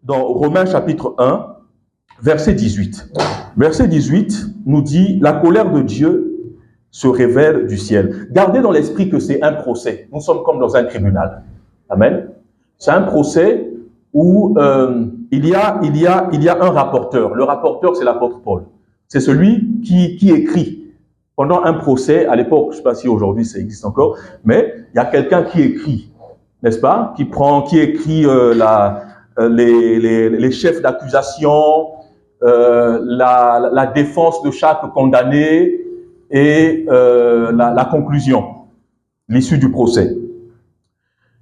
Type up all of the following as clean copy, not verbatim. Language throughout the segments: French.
dans Romains chapitre 1, verset 18. Verset 18 nous dit « La colère de Dieu se révèle du ciel. » Gardez dans l'esprit que c'est un procès. Nous sommes comme dans un tribunal. Amen. C'est un procès où il y a un rapporteur. Le rapporteur, c'est l'apôtre Paul. C'est celui qui écrit. Pendant un procès, à l'époque, je ne sais pas si aujourd'hui ça existe encore, mais il y a quelqu'un qui écrit, n'est-ce pas? Qui écrit les chefs d'accusation, la défense de chaque condamné et la conclusion, l'issue du procès.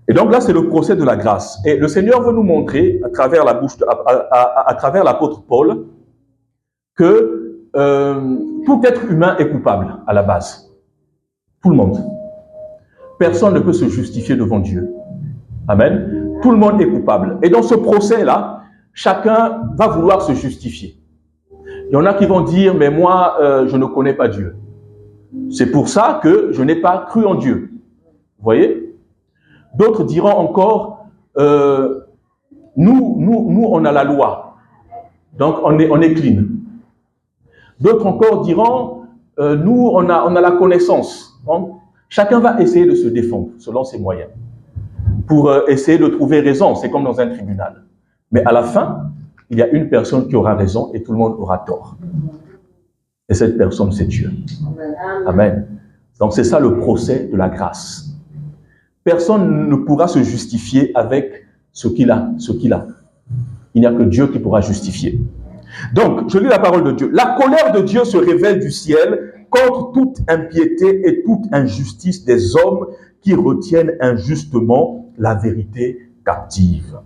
Et donc là, c'est le procès de la grâce. Et le Seigneur veut nous montrer, à travers la bouche, à travers l'apôtre Paul, que tout être humain est coupable à la base. Tout le monde. Personne ne peut se justifier devant Dieu. Amen. Tout le monde est coupable. Et dans ce procès-là, chacun va vouloir se justifier. Il y en a qui vont dire, mais moi, je ne connais pas Dieu. C'est pour ça que je n'ai pas cru en Dieu. Vous voyez? D'autres diront encore, nous, on a la loi. Donc, on est clean. D'autres encore diront, nous, on a la connaissance. Donc, chacun va essayer de se défendre selon ses moyens pour essayer de trouver raison. C'est comme dans un tribunal. Mais à la fin, il y a une personne qui aura raison et tout le monde aura tort. Et cette personne, c'est Dieu. Amen. Donc, c'est ça le procès de la grâce. Personne ne pourra se justifier avec ce qu'il a. Il n'y a que Dieu qui pourra justifier. Donc, je lis la parole de Dieu. La colère de Dieu se révèle du ciel contre toute impiété et toute injustice des hommes qui retiennent injustement la vérité captive.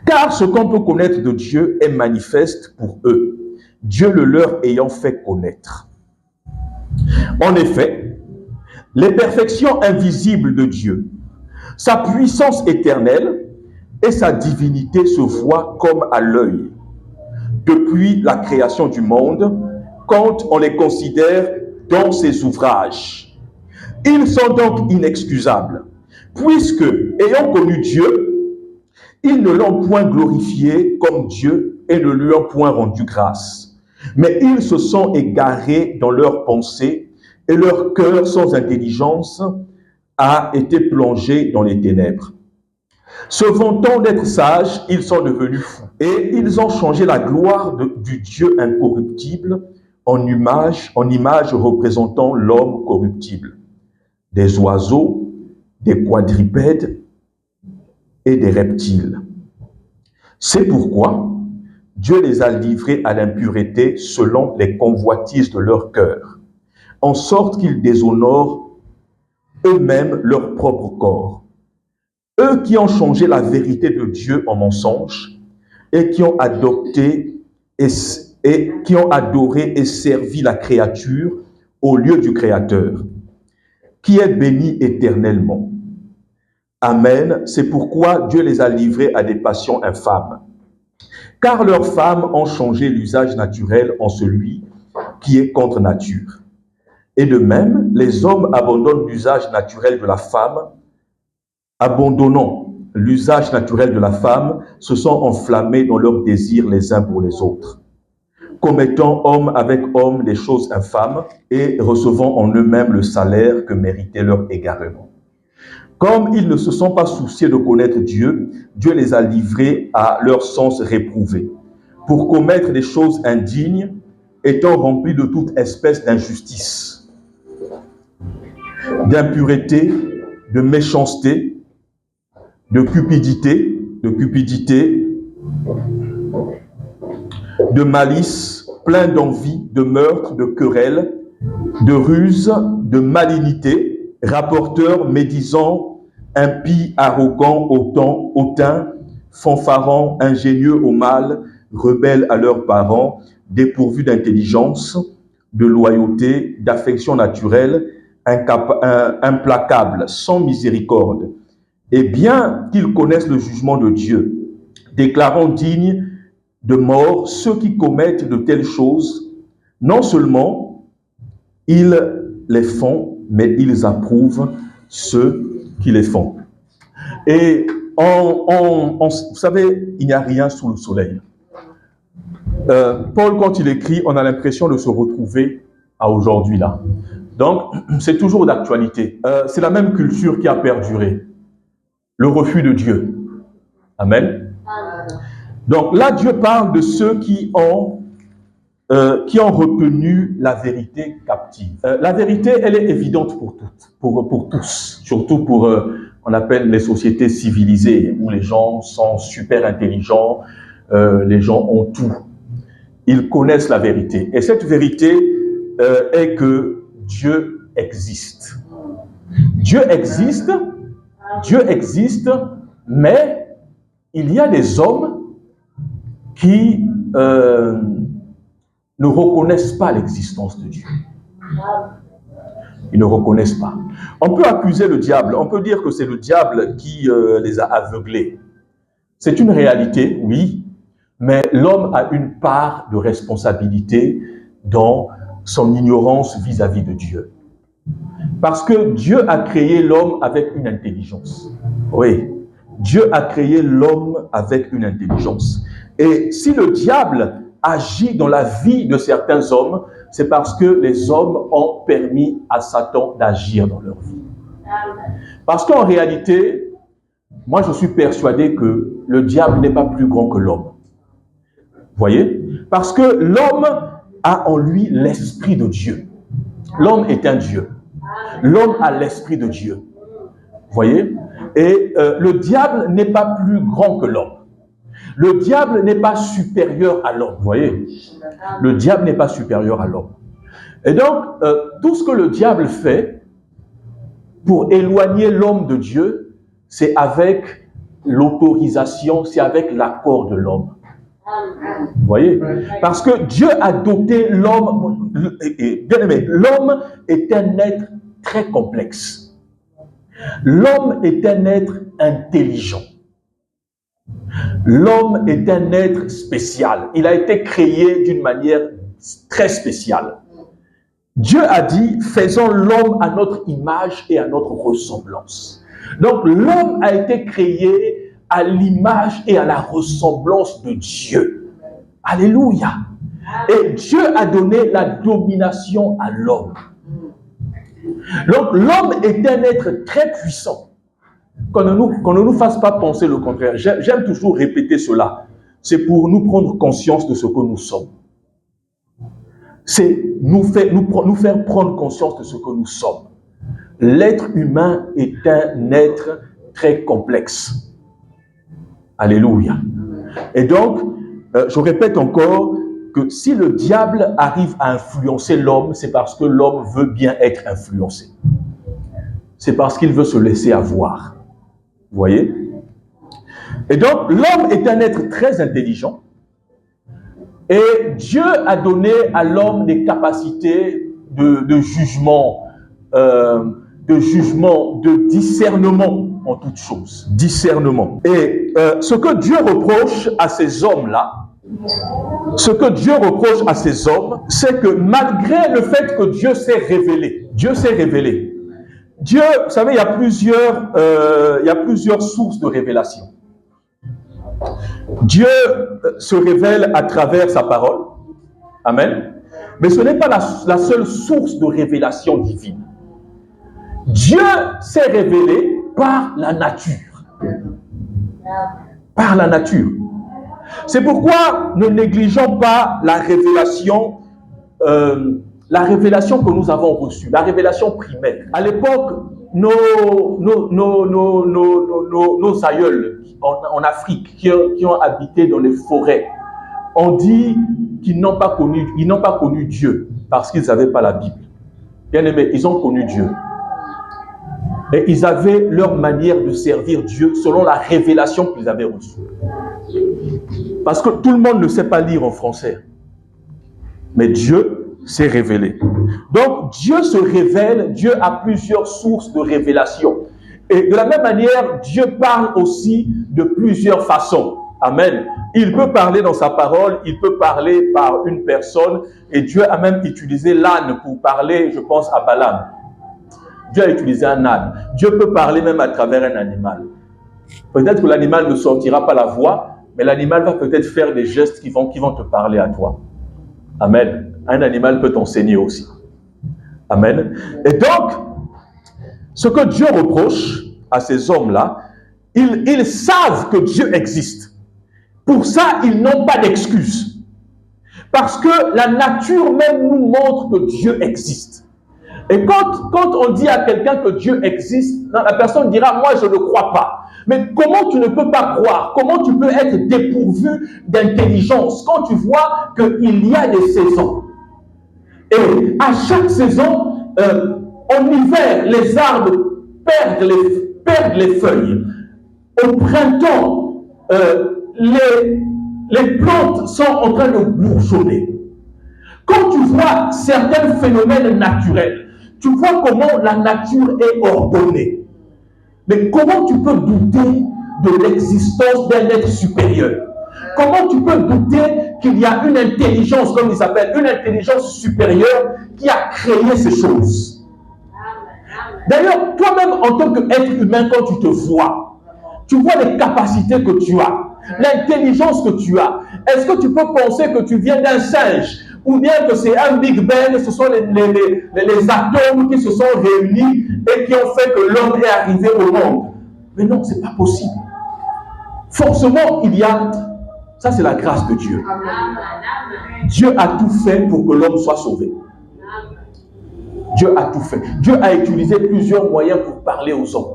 Car ce qu'on peut connaître de Dieu est manifeste pour eux, Dieu le leur ayant fait connaître. En effet, les perfections invisibles de Dieu, sa puissance éternelle et sa divinité se voient comme à l'œil depuis la création du monde, quand on les considère dans ses ouvrages. Ils sont donc inexcusables, puisque, ayant connu Dieu, ils ne l'ont point glorifié comme Dieu et ne lui ont point rendu grâce. Mais ils se sont égarés dans leurs pensées et leur cœur sans intelligence a été plongé dans les ténèbres. Se vantant d'être sages, ils sont devenus fous. Et ils ont changé la gloire du Dieu incorruptible en image représentant l'homme corruptible, des oiseaux, des quadrupèdes et des reptiles. C'est pourquoi Dieu les a livrés à l'impureté selon les convoitises de leur cœur, en sorte qu'ils déshonorent eux-mêmes leur propre corps. Eux qui ont changé la vérité de Dieu en mensonge et qui ont adopté et qui ont adoré et servi la créature au lieu du Créateur, qui est béni éternellement. Amen. C'est pourquoi Dieu les a livrés à des passions infâmes. Car leurs femmes ont changé l'usage naturel en celui qui est contre nature. Et de même, les hommes abandonnent l'usage naturel de la femme. Abandonnant l'usage naturel de la femme, se sont enflammés dans leurs désirs les uns pour les autres, commettant homme avec homme des choses infâmes et recevant en eux-mêmes le salaire que méritait leur égarement. Comme ils ne se sont pas souciés de connaître Dieu, Dieu les a livrés à leur sens réprouvé, pour commettre des choses indignes, étant remplis de toute espèce d'injustice, d'impureté, de méchanceté, de cupidité, de malice, plein d'envie, de meurtre, de querelle, de ruse, de malignité, rapporteurs, médisants, impies, arrogants, hautains, fanfarons, ingénieux au mal, rebelles à leurs parents, dépourvus d'intelligence, de loyauté, d'affection naturelle, implacables, sans miséricorde. Et bien qu'ils connaissent le jugement de Dieu, déclarant dignes de mort ceux qui commettent de telles choses, non seulement ils les font, mais ils approuvent ceux qui les font. Et Vous savez, il n'y a rien sous le soleil. Paul, quand il écrit, on a l'impression de se retrouver à aujourd'hui là. Donc, c'est toujours d'actualité. C'est la même culture qui a perduré. Le refus de Dieu. Amen. Donc là, Dieu parle de ceux qui ont retenu la vérité captive. La vérité, elle est évidente pour toutes, pour tous, surtout pour, on appelle les sociétés civilisées, où les gens sont super intelligents, les gens ont tout. Ils connaissent la vérité. Et cette vérité est que Dieu existe. Dieu existe, mais il y a des hommes qui ne reconnaissent pas l'existence de Dieu. Ils ne reconnaissent pas. On peut accuser le diable, on peut dire que c'est le diable qui les a aveuglés. C'est une réalité, oui, mais l'homme a une part de responsabilité dans son ignorance vis-à-vis de Dieu. Parce que Dieu a créé l'homme avec une intelligence. Oui, Dieu a créé l'homme avec une intelligence. Et si le diable agit dans la vie de certains hommes, c'est parce que les hommes ont permis à Satan d'agir dans leur vie. Parce qu'en réalité, moi je suis persuadé que le diable n'est pas plus grand que l'homme. Vous voyez? Parce que l'homme a en lui l'esprit de Dieu. L'homme est un Dieu. L'homme a l'esprit de Dieu. Vous voyez? Et le diable n'est pas plus grand que l'homme. Le diable n'est pas supérieur à l'homme. Vous voyez? Le diable n'est pas supérieur à l'homme. Et donc, tout ce que le diable fait pour éloigner l'homme de Dieu, c'est avec l'autorisation, c'est avec l'accord de l'homme. Vous voyez? Parce que Dieu a doté l'homme, bien aimé, l'homme est un être très complexe. L'homme est un être intelligent. L'homme est un être spécial. Il a été créé d'une manière très spéciale. Dieu a dit, faisons l'homme à notre image et à notre ressemblance. Donc l'homme a été créé à l'image et à la ressemblance de Dieu. Alléluia. Et Dieu a donné la domination à l'homme. Donc l'homme est un être très puissant. Qu'on ne nous fasse pas penser le contraire. J'aime toujours répéter cela. C'est pour nous prendre conscience de ce que nous sommes. C'est nous faire prendre conscience de ce que nous sommes. L'être humain est un être très complexe. Alléluia. Et donc, je répète encore que si le diable arrive à influencer l'homme, c'est parce que l'homme veut bien être influencé. C'est parce qu'il veut se laisser avoir. Vous voyez? Et donc, l'homme est un être très intelligent. Et Dieu a donné à l'homme des capacités de jugement, de discernement en toutes choses. Discernement. Et ce que Dieu reproche à ces hommes-là, c'est que malgré le fait que Dieu s'est révélé, Dieu, vous savez, il y a plusieurs sources de révélation. Dieu se révèle à travers sa parole. Amen. Mais ce n'est pas la seule source de révélation divine. Dieu s'est révélé par la nature. Par la nature. C'est pourquoi ne négligeons pas la révélation que nous avons reçue, la révélation primaire. À l'époque, nos aïeuls en Afrique qui ont habité dans les forêts, on dit qu'ils n'ont pas connu Dieu parce qu'ils n'avaient pas la Bible. Bien aimé, ils ont connu Dieu. Et ils avaient leur manière de servir Dieu selon la révélation qu'ils avaient reçue. Parce que tout le monde ne sait pas lire en français. Mais Dieu s'est révélé. Donc, Dieu se révèle, Dieu a plusieurs sources de révélation. Et de la même manière, Dieu parle aussi de plusieurs façons. Amen. Il peut parler dans sa parole, il peut parler par une personne, et Dieu a même utilisé l'âne pour parler, je pense, à Balaam. Dieu a utilisé un âne. Dieu peut parler même à travers un animal. Peut-être que l'animal ne sortira pas la voix, mais l'animal va peut-être faire des gestes qui vont te parler à toi. Amen. Un animal peut t'enseigner aussi. Amen. Et donc, ce que Dieu reproche à ces hommes-là, ils savent que Dieu existe. Pour ça, ils n'ont pas d'excuse. Parce que la nature même nous montre que Dieu existe. Et quand on dit à quelqu'un que Dieu existe, la personne dira, moi je ne crois pas. Mais comment tu ne peux pas croire? Comment tu peux être dépourvu d'intelligence quand tu vois qu'il y a des saisons? Et à chaque saison, en hiver, les arbres perdent les feuilles. Au printemps, les plantes sont en train de bourgeonner. Quand tu vois certains phénomènes naturels, tu vois comment la nature est ordonnée. Mais comment tu peux douter de l'existence d'un être supérieur? Comment tu peux douter qu'il y a une intelligence, comme ils appellent, une intelligence supérieure qui a créé ces choses? D'ailleurs, toi-même, en tant qu'être humain, quand tu te vois, tu vois les capacités que tu as, l'intelligence que tu as. Est-ce que tu peux penser que tu viens d'un singe? Ou bien que c'est un Big Bang, ce sont les atomes qui se sont réunis et qui ont fait que l'homme est arrivé au monde? Mais non, ce n'est pas possible. Forcément, il y a... Ça, c'est la grâce de Dieu. Dieu a tout fait pour que l'homme soit sauvé. Dieu a tout fait. Dieu a utilisé plusieurs moyens pour parler aux hommes.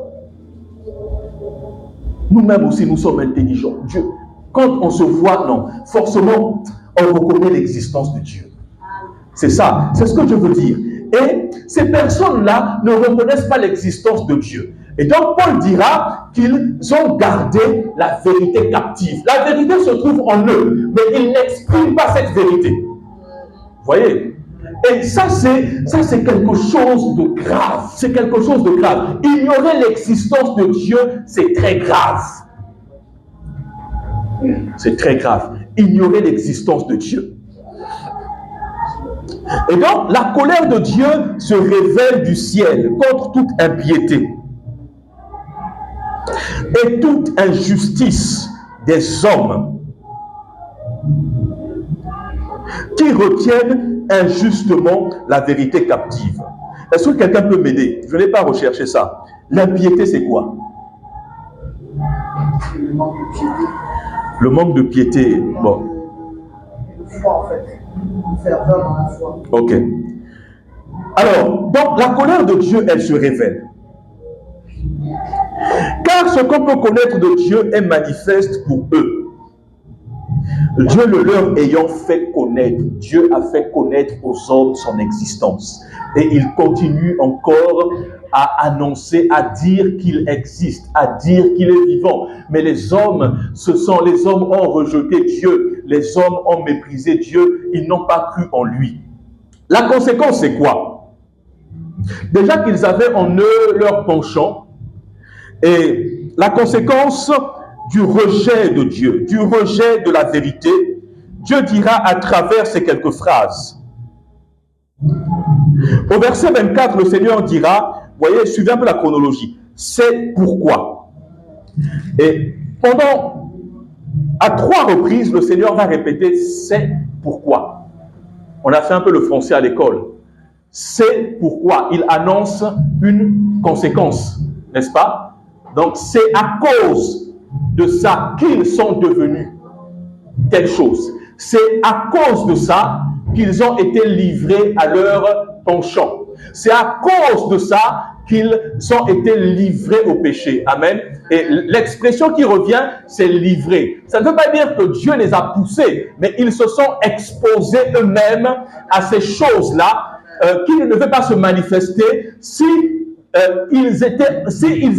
Nous-mêmes aussi, nous sommes intelligents. Dieu, quand on se voit, non, forcément, on reconnaît l'existence de Dieu. C'est ça, c'est ce que je veux dire. Et ces personnes-là ne reconnaissent pas l'existence de Dieu. Et donc, Paul dira qu'ils ont gardé la vérité captive. La vérité se trouve en eux, mais ils n'expriment pas cette vérité. Vous voyez? Et ça, c'est quelque chose de grave. C'est quelque chose de grave. Ignorer l'existence de Dieu, c'est très grave. C'est très grave. Ignorer l'existence de Dieu. Et donc, la colère de Dieu se révèle du ciel contre toute impiété et toute injustice des hommes qui retiennent injustement la vérité captive. Est-ce que quelqu'un peut m'aider? Je n'ai pas recherché ça. L'impiété, c'est quoi? Le manque de piété. Le manque de piété, bon. Le foi, en fait. Faire vœu dans la foi. Ok. Alors, donc, la colère de Dieu, elle se révèle. Car ce qu'on peut connaître de Dieu est manifeste pour eux. Dieu le leur ayant fait connaître, Dieu a fait connaître aux hommes son existence. Et il continue encore à annoncer, à dire qu'il existe, à dire qu'il est vivant. Mais les hommes ont rejeté Dieu, les hommes ont méprisé Dieu, ils n'ont pas cru en lui. La conséquence, c'est quoi? Déjà qu'ils avaient en eux leur penchant, et la conséquence du rejet de Dieu, du rejet de la vérité, Dieu dira à travers ces quelques phrases. Au verset 24, le Seigneur dira, voyez, suivez un peu la chronologie, c'est pourquoi. Et à 3 reprises, le Seigneur va répéter, c'est pourquoi. On a fait un peu le français à l'école. C'est pourquoi. Il annonce une conséquence, n'est-ce pas? Donc, c'est à cause de ça qu'ils sont devenus telle chose. C'est à cause de ça qu'ils ont été livrés à leur penchant. C'est à cause de ça qu'ils ont été livrés au péché. Amen. Et l'expression qui revient, c'est livré. Ça ne veut pas dire que Dieu les a poussés, mais ils se sont exposés eux-mêmes à ces choses-là qui ne devaient pas se manifester s'ils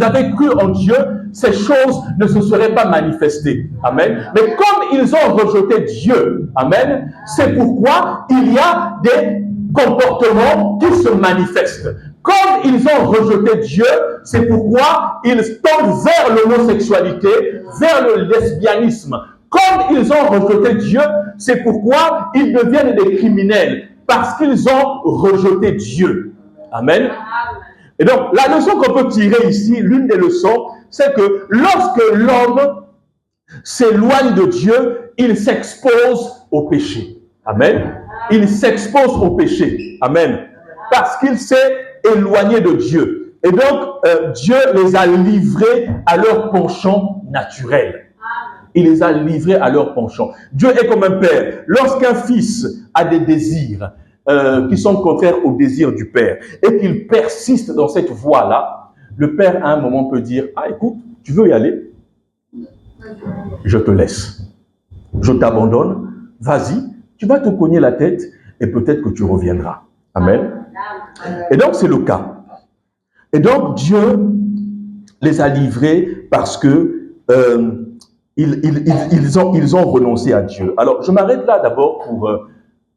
avaient cru en Dieu, ces choses ne se seraient pas manifestées. Amen. Mais comme ils ont rejeté Dieu, amen, c'est pourquoi il y a des comportements qui se manifestent. Comme ils ont rejeté Dieu, c'est pourquoi ils tendent vers l'homosexualité, vers le lesbianisme. Comme ils ont rejeté Dieu, c'est pourquoi ils deviennent des criminels, parce qu'ils ont rejeté Dieu. Amen. Et donc, la leçon qu'on peut tirer ici, l'une des leçons, c'est que lorsque l'homme s'éloigne de Dieu, il s'expose au péché. Amen. Il s'expose au péché. Amen. Parce qu'il s'est éloigné de Dieu. Et donc, Dieu les a livrés à leur penchant naturel. Il les a livrés à leur penchant. Dieu est comme un père. Lorsqu'un fils a des désirs qui sont contraires aux désirs du père et qu'il persiste dans cette voie-là, le père à un moment peut dire « Ah, écoute, tu veux y aller? Je te laisse. Je t'abandonne. Vas-y, tu vas te cogner la tête et peut-être que tu reviendras. » Amen. Et donc, c'est le cas. Et donc, Dieu les a livrés parce que ils ont renoncé à Dieu. Alors, je m'arrête là d'abord pour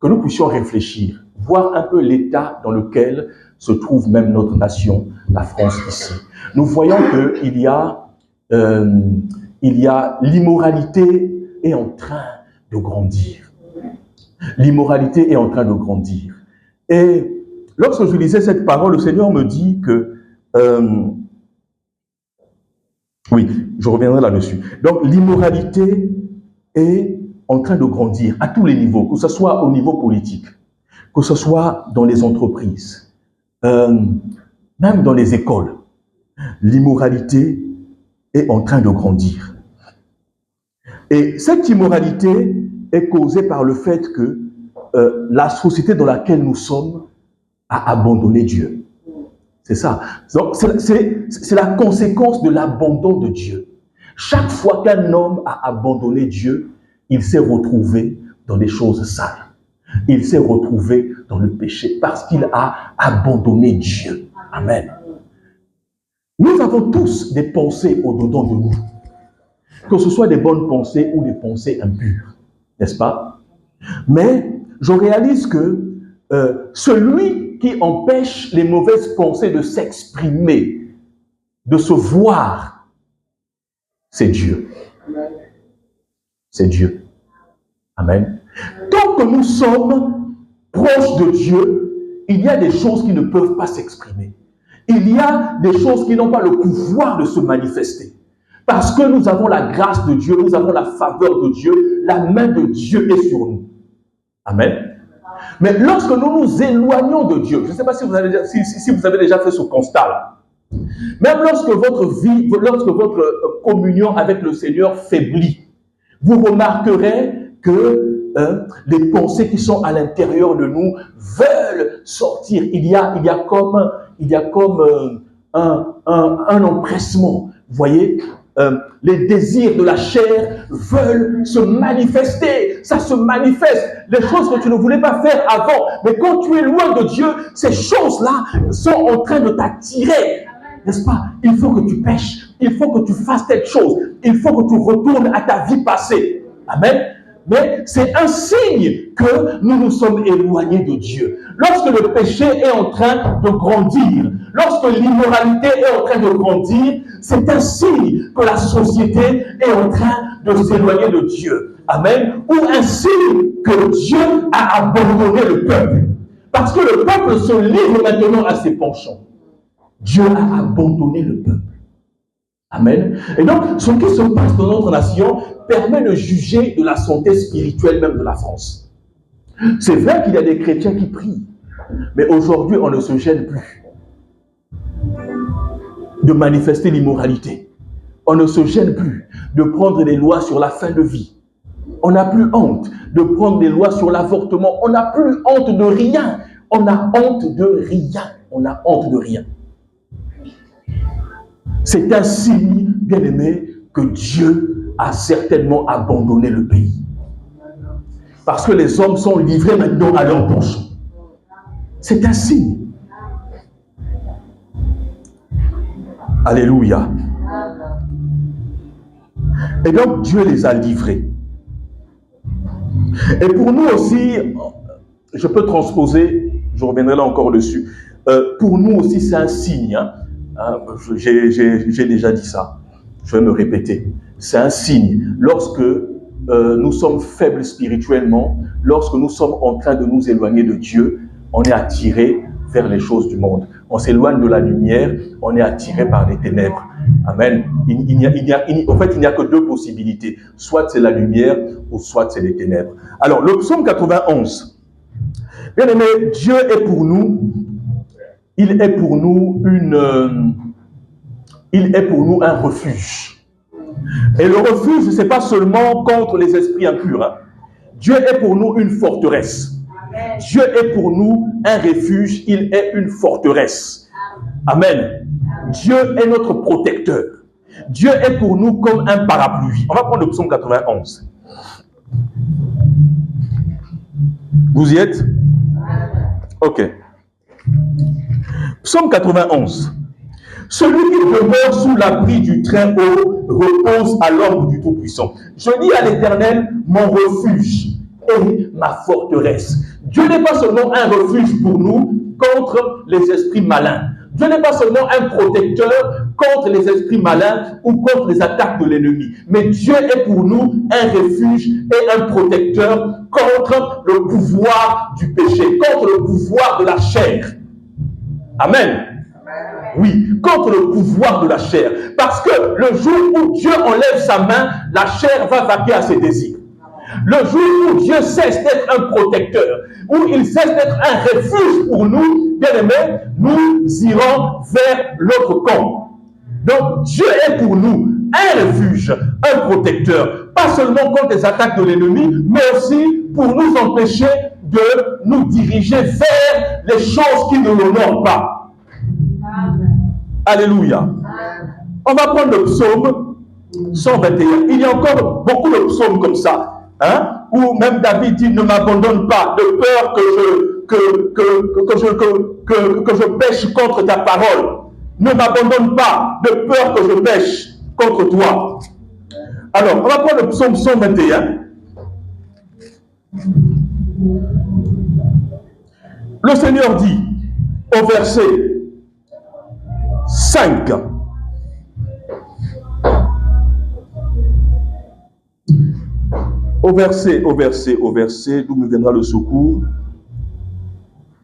que nous puissions réfléchir, voir un peu l'état dans lequel se trouve même notre nation, la France ici. Nous voyons qu'il y a l'immoralité est en train de grandir. L'immoralité est en train de grandir. Et lorsque je lisais cette parole, le Seigneur me dit que oui, je reviendrai là-dessus. Donc, l'immoralité est en train de grandir à tous les niveaux, que ce soit au niveau politique, que ce soit dans les entreprises, même dans les écoles. L'immoralité est en train de grandir. Et cette immoralité est causée par le fait que la société dans laquelle nous sommes a abandonné Dieu. C'est ça. Donc, c'est la conséquence de l'abandon de Dieu. Chaque fois qu'un homme a abandonné Dieu, il s'est retrouvé dans des choses sales. Il s'est retrouvé dans le péché parce qu'il a abandonné Dieu. Amen. Nous avons tous des pensées au-dedans de nous. Que ce soit des bonnes pensées ou des pensées impures. N'est-ce pas? Mais je réalise que celui qui empêche les mauvaises pensées de s'exprimer, de se voir, c'est Dieu. C'est Dieu. Amen. Tant que nous sommes proches de Dieu, il y a des choses qui ne peuvent pas s'exprimer. Il y a des choses qui n'ont pas le pouvoir de se manifester. Parce que nous avons la grâce de Dieu, nous avons la faveur de Dieu, la main de Dieu est sur nous. Amen. Mais lorsque nous nous éloignons de Dieu, je ne sais pas si vous avez déjà fait ce constat-là, même lorsque votre communion avec le Seigneur faiblit, vous remarquerez que les pensées qui sont à l'intérieur de nous veulent sortir. Il y a comme un empressement. Vous voyez, les désirs de la chair veulent se manifester. Ça se manifeste. Les choses que tu ne voulais pas faire avant. Mais quand tu es loin de Dieu, ces choses-là sont en train de t'attirer. N'est-ce pas? Il faut que tu pêches. Il faut que tu fasses telle chose. Il faut que tu retournes à ta vie passée. Amen. Mais c'est un signe que nous nous sommes éloignés de Dieu. Lorsque le péché est en train de grandir, lorsque l'immoralité est en train de grandir, c'est un signe que la société est en train de s'éloigner de Dieu. Amen. Ou un signe que Dieu a abandonné le peuple. Parce que le peuple se livre maintenant à ses penchants. Dieu a abandonné le peuple. Amen. Et donc, ce qui se passe dans notre nation permet de juger de la santé spirituelle même de la France. C'est vrai qu'il y a des chrétiens qui prient, mais aujourd'hui, on ne se gêne plus de manifester l'immoralité. On ne se gêne plus de prendre des lois sur la fin de vie. On n'a plus honte de prendre des lois sur l'avortement. On n'a plus honte de rien. On a honte de rien. On a honte de rien. C'est un signe, bien aimé, que Dieu a certainement abandonné le pays. Parce que les hommes sont livrés maintenant à leur penchant. C'est un signe. Alléluia. Et donc Dieu les a livrés. Et pour nous aussi, je peux transposer, je reviendrai là encore dessus, pour nous aussi c'est un signe, hein. J'ai déjà dit ça, je vais me répéter. C'est un signe. Lorsque nous sommes faibles spirituellement, lorsque nous sommes en train de nous éloigner de Dieu, on est attiré vers les choses du monde. on s'éloigne de la lumière, on est attiré par les ténèbres. Amen. En fait, il n'y a que deux possibilités. Soit c'est la lumière, ou soit c'est les ténèbres. Alors, le psaume 91. Bien aimé, Dieu est pour nous, il est pour nous un refuge. Et le refuge, ce n'est pas seulement contre les esprits impurs. Hein. Dieu est pour nous une forteresse. Amen. Dieu est pour nous un refuge, il est une forteresse. Amen. Dieu est notre protecteur. Dieu est pour nous comme un parapluie. On va prendre le psaume 91. Vous y êtes? Ok. Psaume 91. Celui qui demeure sous l'abri du Très-Haut repose à l'ombre du Tout-Puissant. Je dis à l'Éternel, mon refuge et ma forteresse. Dieu n'est pas seulement un refuge pour nous contre les esprits malins. Dieu n'est pas seulement un protecteur contre les esprits malins ou contre les attaques de l'ennemi. Mais Dieu est pour nous un refuge et un protecteur contre le pouvoir du péché, contre le pouvoir de la chair. Amen. Oui, contre le pouvoir de la chair. Parce que le jour où Dieu enlève sa main, la chair va vaquer à ses désirs. Le jour où Dieu cesse d'être un protecteur, où il cesse d'être un refuge pour nous, bien aimés, nous irons vers l'autre camp. Donc Dieu est pour nous un refuge, un protecteur, pas seulement contre les attaques de l'ennemi, mais aussi pour nous empêcher de nous diriger vers les choses qui ne l'honorent pas. Alléluia. On va prendre le psaume 121. Il y a encore beaucoup de psaumes comme ça. Hein? Où même David dit, ne m'abandonne pas de peur que je pêche contre ta parole. Ne m'abandonne pas de peur que je pêche contre toi. Alors, on va prendre le psaume 121. Le Seigneur dit au verset 5. Au verset, d'où me viendra le secours.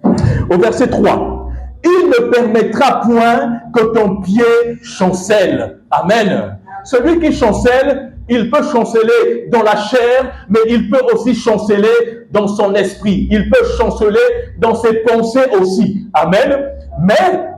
Au verset 3. Il ne permettra point que ton pied chancelle. Amen. Celui qui chancelle, il peut chanceler dans la chair, mais il peut aussi chanceler dans son esprit. Il peut chanceler dans ses pensées aussi. Amen. Mais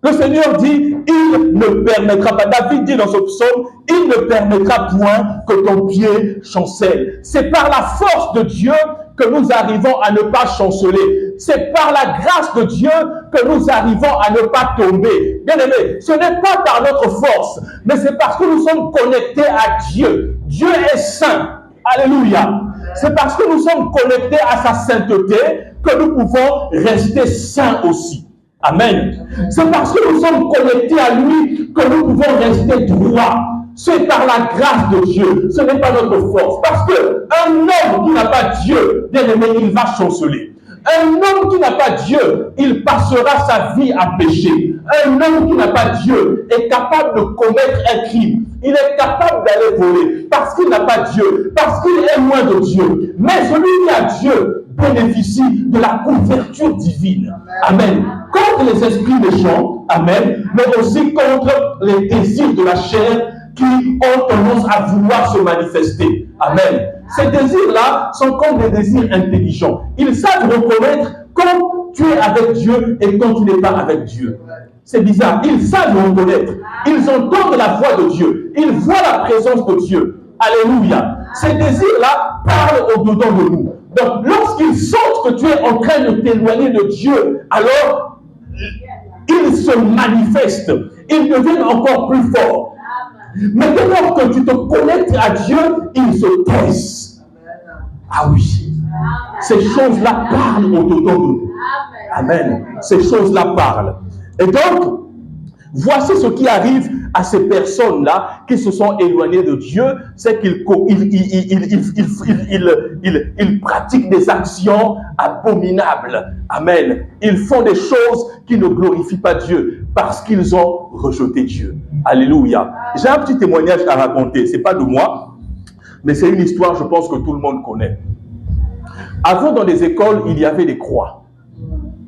le Seigneur dit, il ne permettra pas. David dit dans ce psaume, il ne permettra point que ton pied chancelle. C'est par la force de Dieu que nous arrivons à ne pas chanceler. C'est par la grâce de Dieu que nous arrivons à ne pas tomber. Bien aimé, ce n'est pas par notre force, mais c'est parce que nous sommes connectés à Dieu. Dieu est saint. Alléluia. C'est parce que nous sommes connectés à sa sainteté que nous pouvons rester saints aussi. Amen. C'est parce que nous sommes connectés à lui que nous pouvons rester droits. C'est par la grâce de Dieu. Ce n'est pas notre force. Parce qu'un homme qui n'a pas Dieu, bien aimé, il va chanceler. Un homme qui n'a pas Dieu, il passera sa vie à pécher. Un homme qui n'a pas Dieu est capable de commettre un crime. Il est capable d'aller voler parce qu'il n'a pas Dieu, parce qu'il est loin de Dieu. Mais celui qui a Dieu bénéficie de la couverture divine. Amen. Contre les esprits méchants, amen, mais aussi contre les désirs de la chair qui ont tendance à vouloir se manifester. Amen. Ces désirs-là sont comme des désirs intelligents. Ils savent reconnaître quand tu es avec Dieu et quand tu n'es pas avec Dieu. C'est bizarre. Ils savent reconnaître. Ils entendent la voix de Dieu. Ils voient la présence de Dieu. Alléluia. Ces désirs-là parlent au-dedans de nous. Donc, lorsqu'ils sentent que tu es en train de t'éloigner de Dieu, alors ils se manifestent. Ils deviennent encore plus forts. Mais dès lors que tu te connectes à Dieu, ils se taisent. Ah oui. Ces choses-là parlent au-dedans de nous. Amen. Ces choses-là parlent. Et donc, voici ce qui arrive à ces personnes-là qui se sont éloignées de Dieu, c'est qu'ils pratiquent des actions abominables. Amen. Ils font des choses qui ne glorifient pas Dieu parce qu'ils ont rejeté Dieu. Alléluia. J'ai un petit témoignage à raconter. Ce n'est pas de moi, mais c'est une histoire, je pense que tout le monde connaît. Avant, dans les écoles, il y avait des croix.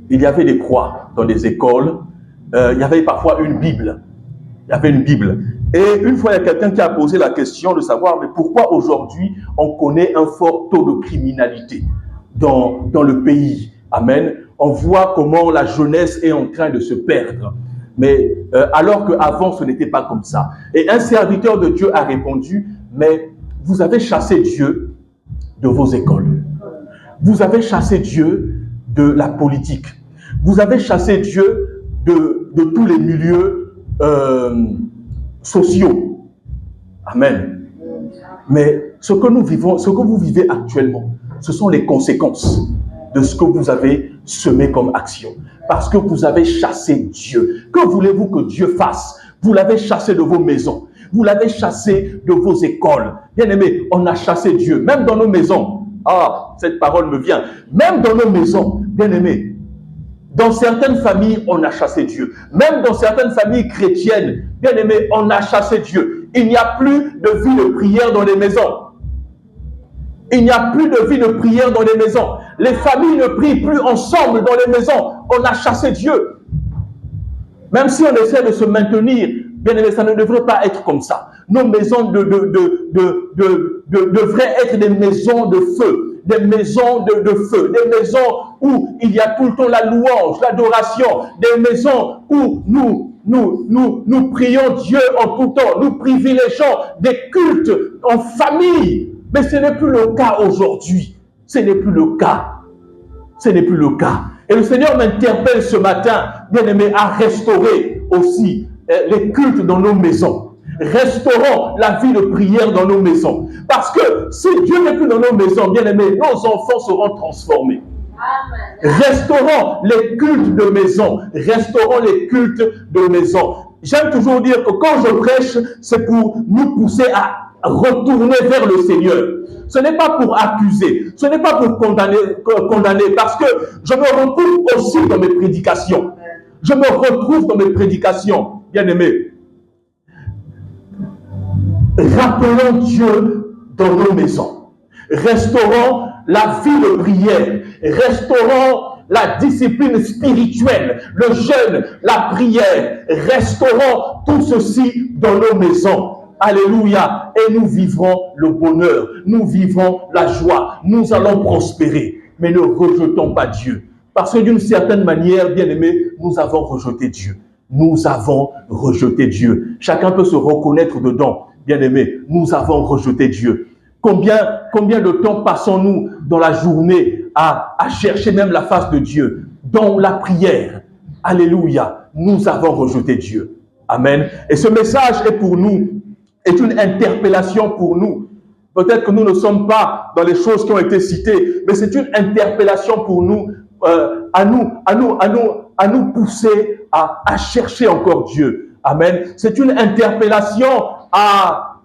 Il y avait des croix dans les écoles. il y avait parfois une Bible. Il y avait une Bible. Et une fois, il y a quelqu'un qui a posé la question de savoir, mais pourquoi aujourd'hui on connaît un fort taux de criminalité dans le pays. Amen. On voit comment la jeunesse est en train de se perdre. Mais alors qu'avant, ce n'était pas comme ça. Et un serviteur de Dieu a répondu, mais vous avez chassé Dieu de vos écoles. Vous avez chassé Dieu de la politique. Vous avez chassé Dieu de tous les milieux sociaux. Amen. Mais ce que nous vivons, ce que vous vivez actuellement, ce sont les conséquences de ce que vous avez semé comme action. Parce que vous avez chassé Dieu. Que voulez-vous que Dieu fasse? Vous l'avez chassé de vos maisons. Vous l'avez chassé de vos écoles. Bien-aimés, on a chassé Dieu. Même dans nos maisons. Ah, cette parole me vient. Même dans nos maisons, bien-aimés, dans certaines familles, on a chassé Dieu. Même dans certaines familles chrétiennes, bien-aimés, on a chassé Dieu. Il n'y a plus de vie de prière dans les maisons. Il n'y a plus de vie de prière dans les maisons. Les familles ne prient plus ensemble dans les maisons. On a chassé Dieu. Même si on essaie de se maintenir, bien aimé, ça ne devrait pas être comme ça. Nos maisons devraient être des maisons de feu. Des maisons de feu. Des maisons où il y a tout le temps la louange, l'adoration. Des maisons où nous prions Dieu en tout temps. Nous privilégions des cultes en famille. Mais ce n'est plus le cas aujourd'hui. Ce n'est plus le cas. Ce n'est plus le cas. Et le Seigneur m'interpelle ce matin, bien-aimé, à restaurer aussi les cultes dans nos maisons. Restaurons la vie de prière dans nos maisons. Parce que si Dieu n'est plus dans nos maisons, bien-aimé, nos enfants seront transformés. Amen. Restaurons les cultes de maison. Restaurons les cultes de maison. J'aime toujours dire que quand je prêche, c'est pour nous pousser à retourner vers le Seigneur. Ce n'est pas pour accuser, ce n'est pas pour condamner, parce que je me retrouve aussi dans mes prédications. Je me retrouve dans mes prédications, bien-aimés. Rappelons Dieu dans nos maisons. Restaurons la vie de prière. Restaurons la discipline spirituelle, le jeûne, la prière. Restaurons tout ceci dans nos maisons. Alléluia. Et nous vivrons le bonheur. Nous vivrons la joie. Nous allons prospérer. Mais ne rejetons pas Dieu. Parce que d'une certaine manière, bien-aimés, nous avons rejeté Dieu. Nous avons rejeté Dieu. Chacun peut se reconnaître dedans. Bien-aimés, nous avons rejeté Dieu. Combien de temps passons-nous dans la journée à chercher même la face de Dieu? Dans la prière. Alléluia. Nous avons rejeté Dieu. Amen. Et ce message est pour nous. Est une interpellation pour nous. Peut-être que nous ne sommes pas dans les choses qui ont été citées, mais c'est une interpellation pour nous, à nous pousser à chercher encore Dieu. Amen. C'est une interpellation à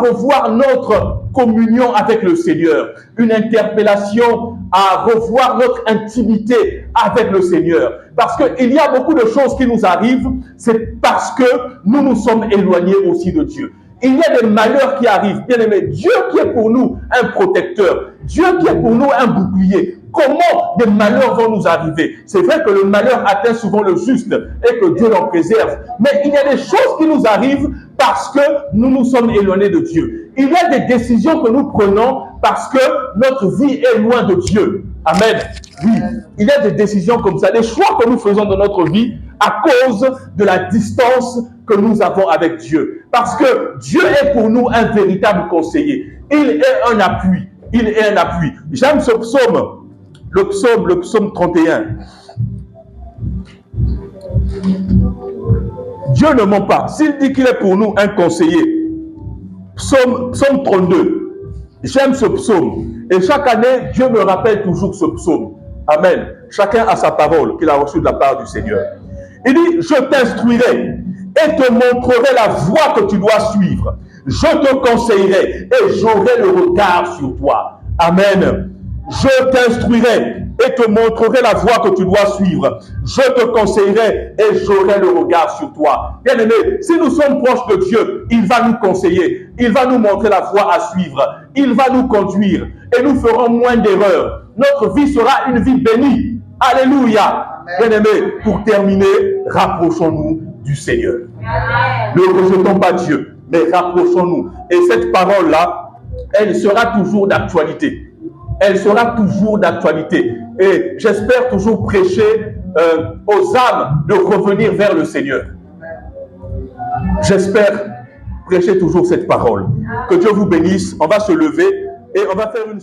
revoir notre communion avec le Seigneur. Une interpellation à revoir notre intimité avec le Seigneur. Parce qu'il y a beaucoup de choses qui nous arrivent, c'est parce que nous nous sommes éloignés aussi de Dieu. Il y a des malheurs qui arrivent, bien aimé. Dieu qui est pour nous un protecteur, Dieu qui est pour nous un bouclier. Comment des malheurs vont nous arriver? C'est vrai que le malheur atteint souvent le juste et que Dieu l'en préserve. Mais il y a des choses qui nous arrivent parce que nous nous sommes éloignés de Dieu. Il y a des décisions que nous prenons parce que notre vie est loin de Dieu. Amen. Oui, il y a des décisions comme ça, des choix que nous faisons dans notre vie à cause de la distance que nous avons avec Dieu. Parce que Dieu est pour nous un véritable conseiller. Il est un appui. Il est un appui. J'aime ce psaume. Le psaume 31. Dieu ne ment pas. S'il dit qu'il est pour nous un conseiller, psaume 32. J'aime ce psaume. Et chaque année, Dieu me rappelle toujours ce psaume. Amen. Chacun a sa parole qu'il a reçue de la part du Seigneur. Il dit, je t'instruirai et te montrerai la voie que tu dois suivre. Je te conseillerai et j'aurai le regard sur toi. Amen. Je t'instruirai et te montrerai la voie que tu dois suivre. Je te conseillerai et j'aurai le regard sur toi. Bien-aimé, si nous sommes proches de Dieu, il va nous conseiller. Il va nous montrer la voie à suivre. Il va nous conduire et nous ferons moins d'erreurs. Notre vie sera une vie bénie. Alléluia. Bien-aimés, pour terminer, rapprochons-nous du Seigneur. Ne rejetons pas Dieu, mais rapprochons-nous. Et cette parole-là, elle sera toujours d'actualité. Elle sera toujours d'actualité. Et j'espère toujours prêcher aux âmes de revenir vers le Seigneur. J'espère prêcher toujours cette parole. Que Dieu vous bénisse. On va se lever et on va faire une...